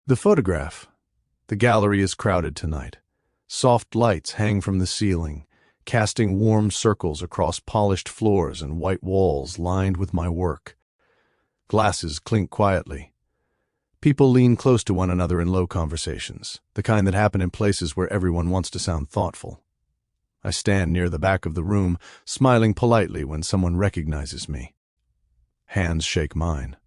The photograph. The gallery is crowded tonight. Soft lights hang from the ceiling, casting warm circles across polished floors and white walls lined with my work. Glasses clink quietly. People lean close to one another in low conversations, the kind that happen in places where everyone wants to sound thoughtful. I stand near the back of the room, smiling politely when someone recognizes me. Hands shake mine.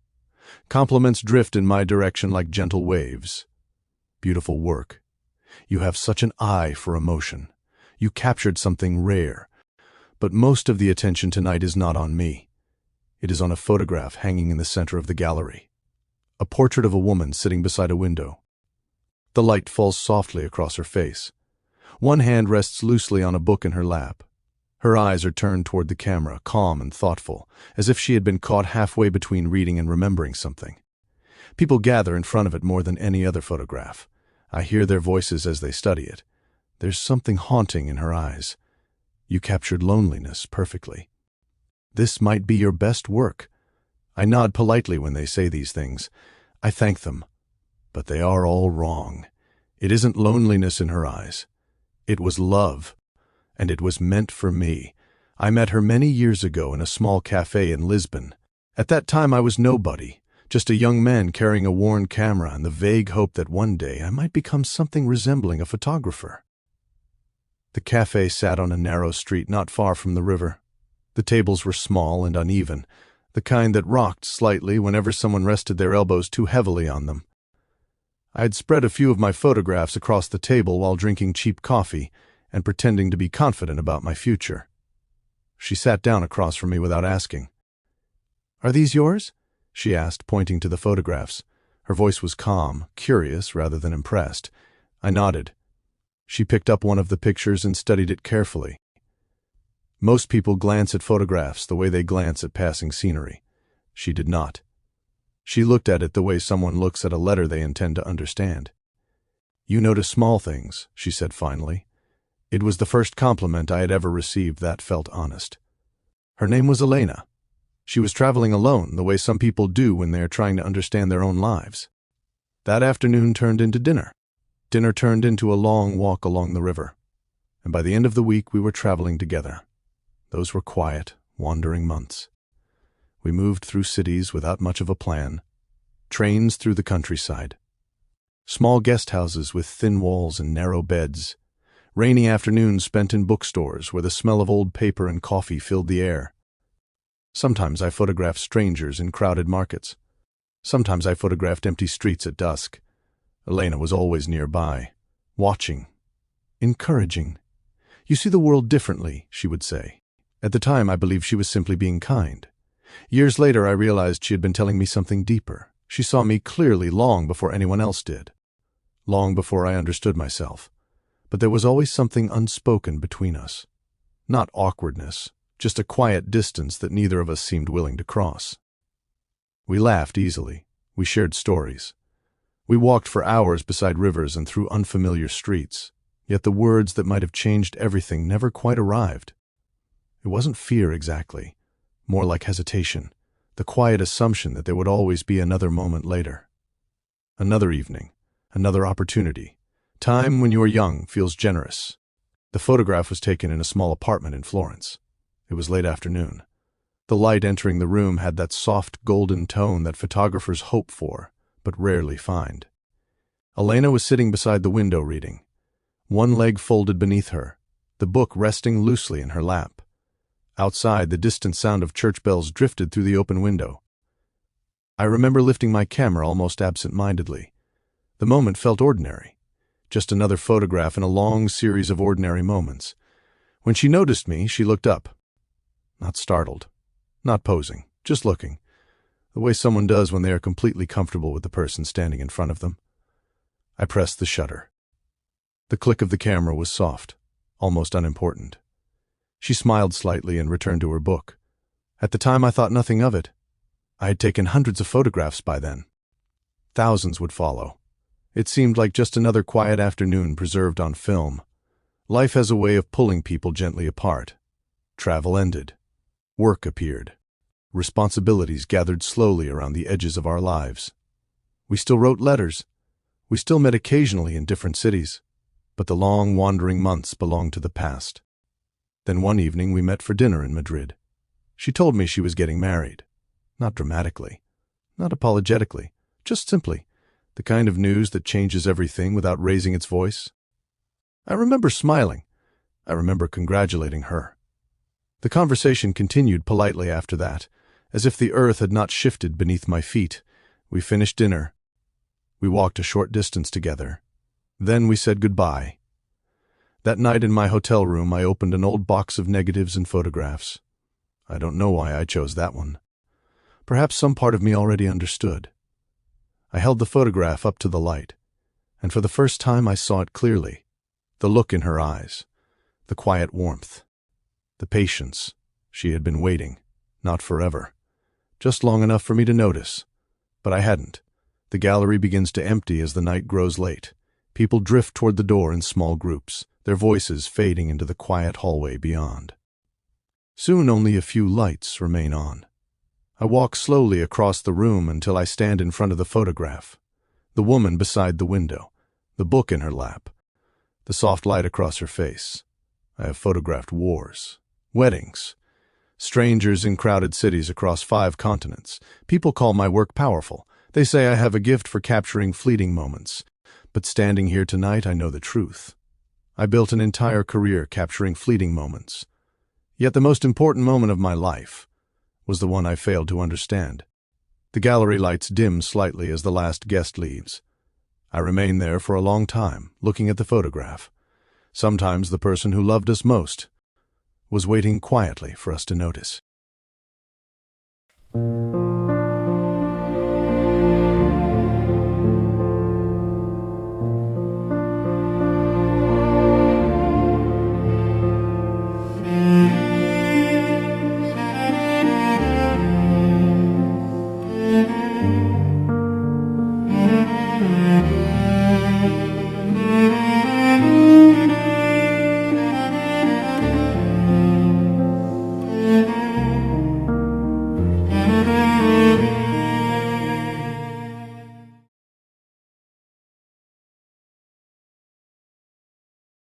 Compliments drift in my direction like gentle waves. Beautiful work. You have such an eye for emotion. You captured something rare. But most of the attention tonight is not on me. It is on a photograph hanging in the center of the gallery. A portrait of a woman sitting beside a window. The light falls softly across her face. One hand rests loosely on a book in her lap. Her eyes are turned toward the camera, calm and thoughtful, as if she had been caught halfway between reading and remembering something. People gather in front of it more than any other photograph. I hear their voices as they study it. There's something haunting in her eyes. You captured loneliness perfectly. This might be your best work. I nod politely when they say these things. I thank them. But they are all wrong. It isn't loneliness in her eyes. It was love. And it was meant for me. I met her many years ago in a small cafe in Lisbon. At that time I was nobody, just a young man carrying a worn camera and the vague hope that one day I might become something resembling a photographer. The cafe sat on a narrow street not far from the river. The tables were small and uneven, the kind that rocked slightly whenever someone rested their elbows too heavily on them. I had spread a few of my photographs across the table while drinking cheap coffee and pretending to be confident about my future. She sat down across from me without asking. "Are these yours?" she asked, pointing to the photographs. Her voice was calm, curious rather than impressed. I nodded. She picked up one of the pictures and studied it carefully. Most people glance at photographs the way they glance at passing scenery. She did not. She looked at it the way someone looks at a letter they intend to understand. "You notice small things," she said finally. It was the first compliment I had ever received that felt honest. Her name was Elena. She was traveling alone, the way some people do when they are trying to understand their own lives. That afternoon turned into dinner. Dinner turned into a long walk along the river. And by the end of the week, we were traveling together. Those were quiet, wandering months. We moved through cities without much of a plan. Trains through the countryside. Small guest houses with thin walls and narrow beds. Rainy afternoons spent in bookstores where the smell of old paper and coffee filled the air. Sometimes I photographed strangers in crowded markets. Sometimes I photographed empty streets at dusk. Elena was always nearby, watching, encouraging. "You see the world differently," she would say. At the time, I believed she was simply being kind. Years later, I realized she had been telling me something deeper. She saw me clearly long before anyone else did. Long before I understood myself. But there was always something unspoken between us. Not awkwardness, just a quiet distance that neither of us seemed willing to cross. We laughed easily. We shared stories. We walked for hours beside rivers and through unfamiliar streets, yet the words that might have changed everything never quite arrived. It wasn't fear exactly, more like hesitation, the quiet assumption that there would always be another moment later. Another evening, another opportunity. Time when you are young feels generous. The photograph was taken in a small apartment in Florence. It was late afternoon. The light entering the room had that soft golden tone that photographers hope for, but rarely find. Elena was sitting beside the window reading. One leg folded beneath her, the book resting loosely in her lap. Outside, the distant sound of church bells drifted through the open window. I remember lifting my camera almost absent-mindedly. The moment felt ordinary. Just another photograph in a long series of ordinary moments. When she noticed me, she looked up. Not startled. Not posing. Just looking. The way someone does when they are completely comfortable with the person standing in front of them. I pressed the shutter. The click of the camera was soft, almost unimportant. She smiled slightly and returned to her book. At the time, I thought nothing of it. I had taken hundreds of photographs by then. Thousands would follow. It seemed like just another quiet afternoon preserved on film. Life has a way of pulling people gently apart. Travel ended. Work appeared. Responsibilities gathered slowly around the edges of our lives. We still wrote letters. We still met occasionally in different cities. But the long, wandering months belonged to the past. Then one evening we met for dinner in Madrid. She told me she was getting married. Not dramatically. Not apologetically. Just simply. The kind of news that changes everything without raising its voice. I remember smiling. I remember congratulating her. The conversation continued politely after that, as if the earth had not shifted beneath my feet. We finished dinner. We walked a short distance together. Then we said goodbye. That night in my hotel room, I opened an old box of negatives and photographs. I don't know why I chose that one. Perhaps some part of me already understood. I held the photograph up to the light, and for the first time I saw it clearly. The look in her eyes, the quiet warmth, the patience. She had been waiting, not forever, just long enough for me to notice. But I hadn't. The gallery begins to empty as the night grows late. People drift toward the door in small groups, their voices fading into the quiet hallway beyond. Soon only a few lights remain on. I walk slowly across the room until I stand in front of the photograph. The woman beside the window, the book in her lap, the soft light across her face. I have photographed wars, weddings, strangers in crowded cities across 5 continents. People call my work powerful. They say I have a gift for capturing fleeting moments. But standing here tonight, I know the truth. I built an entire career capturing fleeting moments. Yet the most important moment of my life was the one I failed to understand. The gallery lights dim slightly as the last guest leaves. I remain there for a long time, looking at the photograph. Sometimes the person who loved us most was waiting quietly for us to notice.